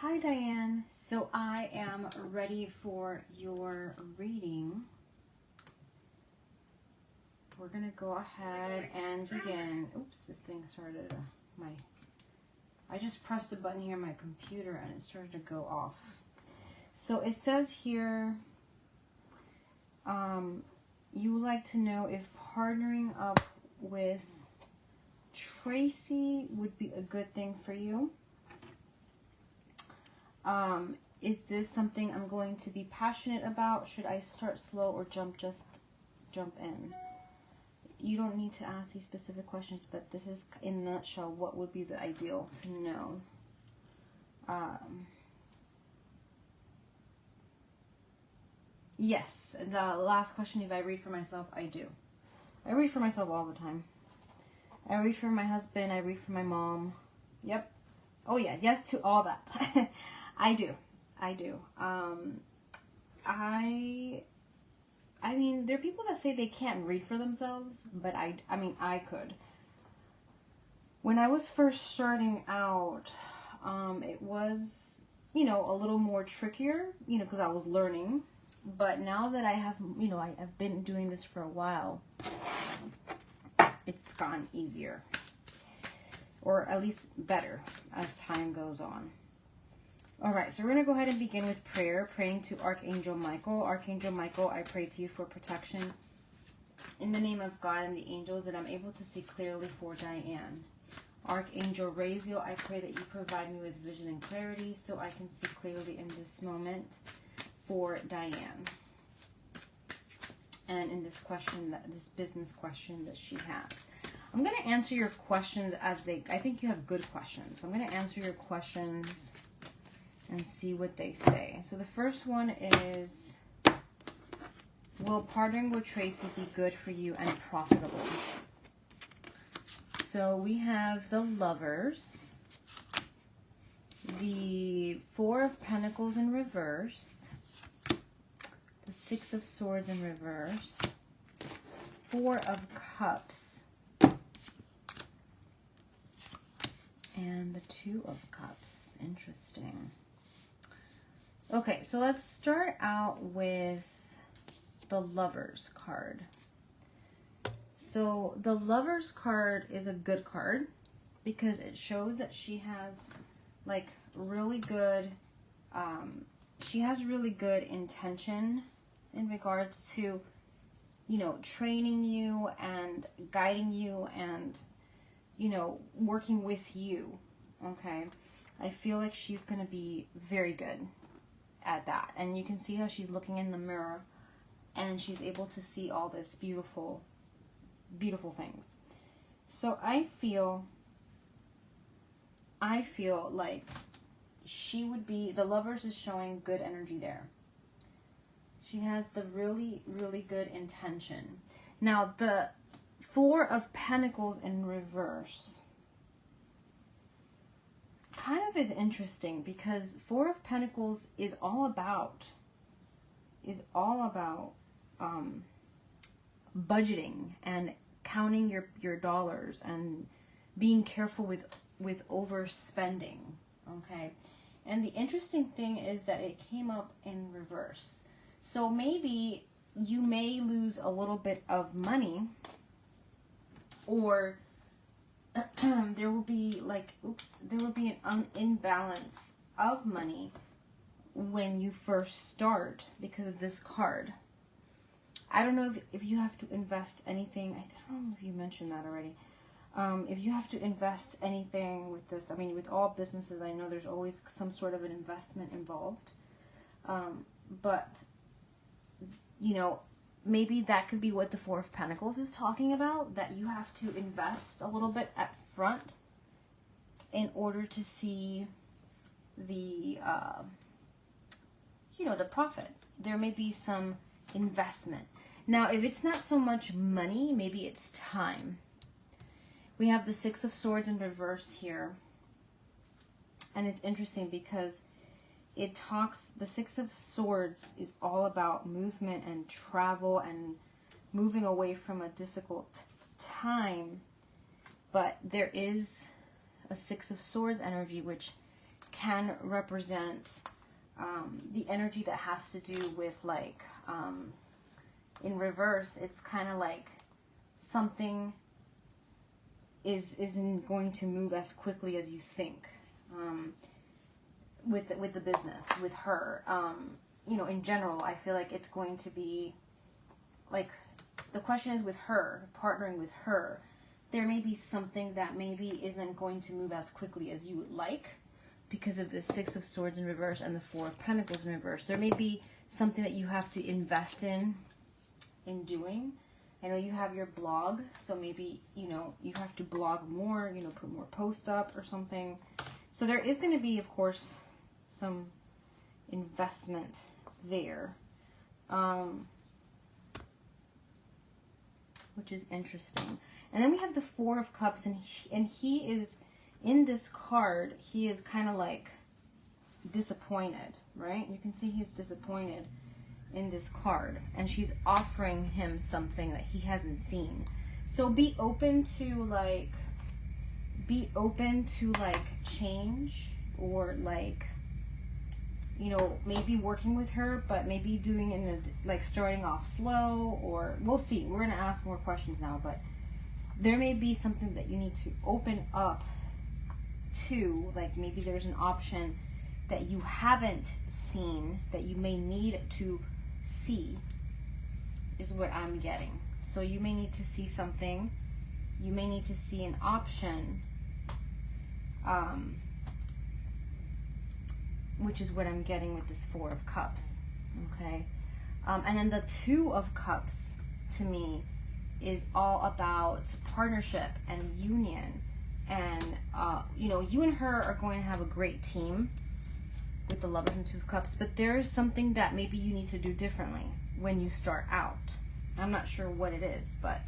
Hi Diane, so I am ready for your reading. We're going to go ahead and begin. Oops, this thing started, I just pressed a button here on my computer and it started to go off. So it says here, you would like to know if partnering up with Tracy would be a good thing for you. Is this something I'm going to be passionate about? Should I start slow or just jump in? You don't need to ask these specific questions, but this is, in a nutshell, what would be the ideal to know. Yes, the last question, if I read for myself, I do. I read for myself all the time. I read for my husband, I read for my mom. Yep. Oh yeah, yes to all that. I do. I mean, there are people that say they can't read for themselves, but I mean, I could. When I was first starting out, it was, you know, a little more trickier, you know, because I was learning. But now that I have, you know, I've been doing this for a while, it's gotten easier. Or at least better as time goes on. All right, so we're going to go ahead and begin with prayer, praying to Archangel Michael. Archangel Michael, I pray to you for protection in the name of God and the angels, that I'm able to see clearly for Diane. Archangel Raziel, I pray that you provide me with vision and clarity so I can see clearly in this moment for Diane. And in this question, this business question that she has. I'm going to answer your questions as I think you have good questions. I'm going to answer your questions and see what they say. So the first one is, will partnering with Tracy be good for you and profitable? So we have the Lovers, the Four of Pentacles in reverse, the Six of Swords in reverse, Four of Cups, and the Two of Cups. Interesting. Okay, so let's start out with the Lovers card. So the Lovers card is a good card because it shows that she has like really good, she has really good intention in regards to, you know, training you and guiding you and, you know, working with you. Okay, I feel like she's going to be very good at that. And you can see how she's looking in the mirror and she's able to see all this beautiful, beautiful things. So I feel like she would be, the Lovers is showing good energy there. She has the really, really good intention. Now the Four of Pentacles in reverse kind of is interesting because Four of Pentacles is all about budgeting and counting your dollars and being careful with overspending. Okay, and the interesting thing is that it came up in reverse. So maybe you may lose a little bit of money, or there will be there will be an imbalance of money when you first start because of this card. I don't know if you have to invest anything. I don't know if you mentioned that already. If you have to invest anything with this, I mean, with all businesses, I know there's always some sort of an investment involved. But, you know, maybe that could be what the Four of Pentacles is talking about, that you have to invest a little bit at front in order to see the, you know, the profit. There may be some investment. Now, if it's not so much money, maybe it's time. We have the Six of Swords in reverse here. And it's interesting because it talks, the Six of Swords is all about movement and travel and moving away from a difficult time. But there is a Six of Swords energy which can represent the energy that has to do with like, in reverse, it's kind of like something isn't going to move as quickly as you think. With the business, with her, you know, in general, I feel like it's going to be like, the question is with her, partnering with her, there may be something that maybe isn't going to move as quickly as you would like because of the Six of Swords in reverse and the Four of Pentacles in reverse. There may be something that you have to invest in doing. I know you have your blog, so maybe, you know, you have to blog more, you know, put more posts up or something. So there is going to be, of course, some investment there, which is interesting. And then we have the Four of Cups, and he is, in this card, he is kind of like disappointed, right? You can see he's disappointed in this card, and she's offering him something that he hasn't seen. So be open to like change, or like, you know, maybe working with her, but maybe doing it in a, like starting off slow, or we'll see. We're going to ask more questions now, but there may be something that you need to open up to, like maybe there's an option that you haven't seen that you may need to see, is what I'm getting. So you may need to see something, you may need to see an option, which is what I'm getting with this Four of Cups, okay? And then the Two of Cups, to me, is all about partnership and union. And, you know, you and her are going to have a great team with the Lovers and Two of Cups, but there's something that maybe you need to do differently when you start out. I'm not sure what it is, but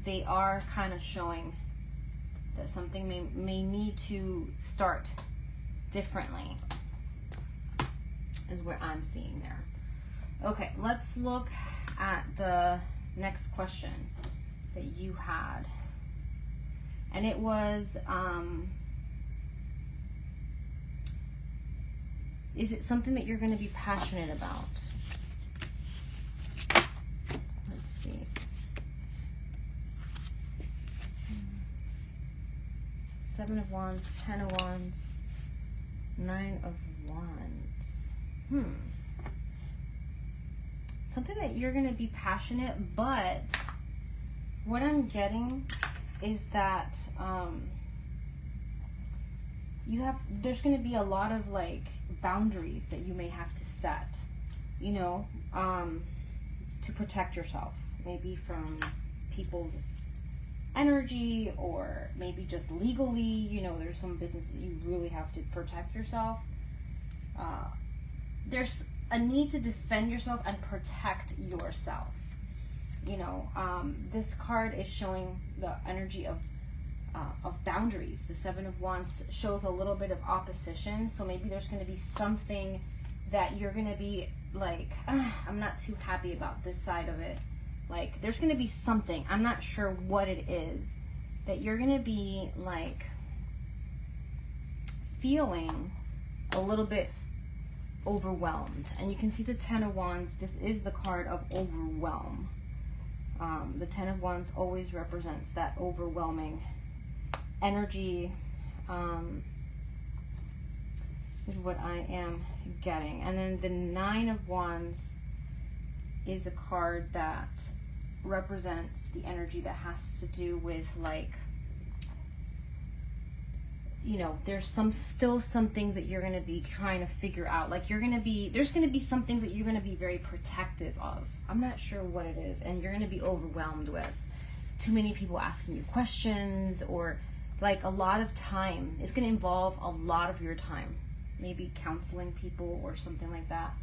they are kind of showing that something may need to start differently, is what I'm seeing there. Okay, let's look at the next question that you had. And it was, is it something that you're going to be passionate about? Let's see. Seven of Wands, 10 of Wands, 9 of Wands. Something that you're going to be passionate, but what I'm getting is that there's going to be a lot of like boundaries that you may have to set, you know, to protect yourself, maybe from people's energy, or maybe just legally, you know, there's some business that you really have to protect yourself. There's a need to defend yourself and protect yourself. You know, this card is showing the energy of boundaries. The Seven of Wands shows a little bit of opposition, so maybe there's going to be something that you're going to be like, I'm not too happy about this side of it. Like, there's going to be something, I'm not sure what it is, that you're going to be like feeling a little bit overwhelmed. And you can see the Ten of Wands, this is the card of overwhelm. The Ten of Wands always represents that overwhelming energy, is what I am getting. And then the Nine of Wands is a card that represents the energy that has to do with like, you know, there's still some things that you're going to be trying to figure out. Like there's going to be some things that you're going to be very protective of. I'm not sure what it is. And you're going to be overwhelmed with too many people asking you questions, or like a lot of time. It's going to involve a lot of your time. Maybe counseling people or something like that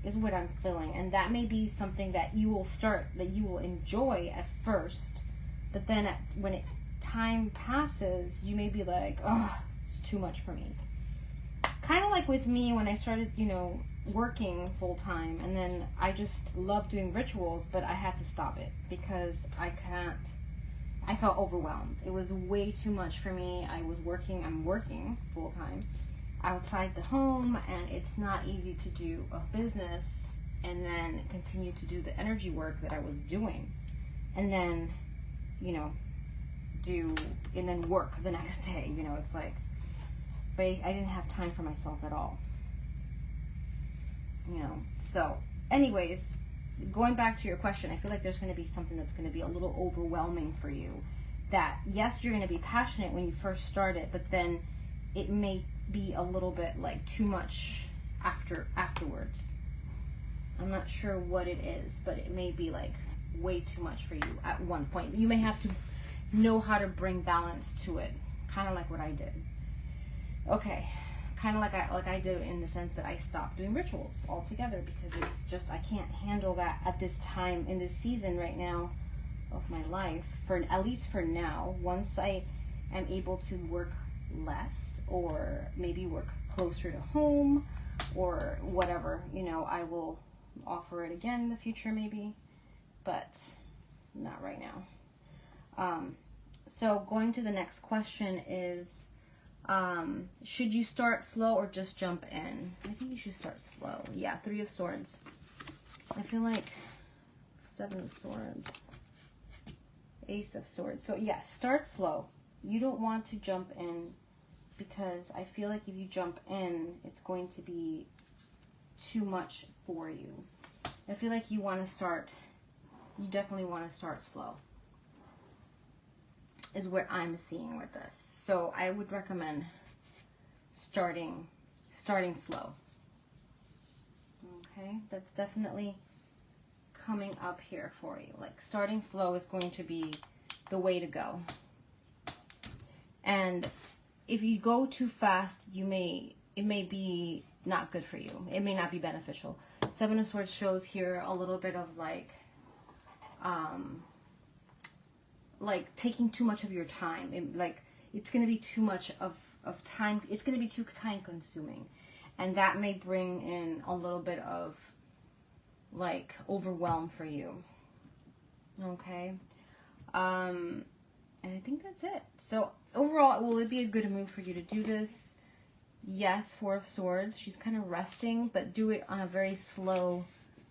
is what I'm feeling. And that may be something that you will enjoy at first, but then when time passes, you may be like, oh, it's too much for me. Kind of like with me when I started, you know, working full time, and then I just love doing rituals, but I had to stop it because I felt overwhelmed. It was way too much for me. I'm working full time, outside the home, and it's not easy to do a business and then continue to do the energy work that I was doing, and then, you know, and then work the next day. You know, it's like, but I didn't have time for myself at all. You know, so anyways, going back to your question, I feel like there's going to be something that's going to be a little overwhelming for you. That, yes, you're going to be passionate when you first start it, but then it may be a little bit like too much afterwards. I'm not sure what it is, but it may be like way too much for you at one point. You may have to know how to bring balance to it, kind of like what I did. Okay, kind of like I did, in the sense that I stopped doing rituals altogether, because it's just, I can't handle that at this time, in this season right now of my life, for at least for now. Once I am able to work less, or maybe work closer to home, or whatever, you know, I will offer it again in the future maybe, but not right now. So going to the next question is, should you start slow or just jump in? I think you should start slow. Yeah, 3 of Swords. I feel like 7 of Swords. Ace of Swords. So yes, start slow. You don't want to jump in, because I feel like if you jump in, it's going to be too much for you. I feel like you definitely want to start slow, is what I'm seeing with this. So I would recommend starting slow. Okay, that's definitely coming up here for you. Like, starting slow is going to be the way to go. And if you go too fast, it may be not good for you. It may not be beneficial. 7 of Swords shows here a little bit of like taking too much of your time. It's going to be too much of time. It's going to be too time consuming. And that may bring in a little bit of like overwhelm for you. Okay. And I think that's it. So overall, will it be a good move for you to do this? Yes, 4 of Swords. She's kind of resting, but do it on a very slow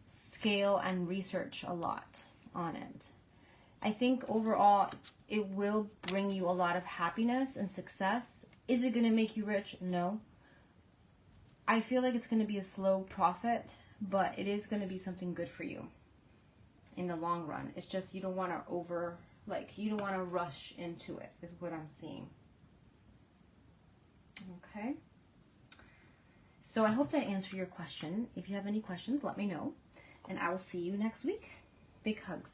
scale and research a lot on it. I think overall, it will bring you a lot of happiness and success. Is it going to make you rich? No. I feel like it's going to be a slow profit, but it is going to be something good for you in the long run. It's just you don't want to you don't want to rush into it, is what I'm seeing. Okay. So I hope that answered your question. If you have any questions, let me know, and I will see you next week. Big hugs.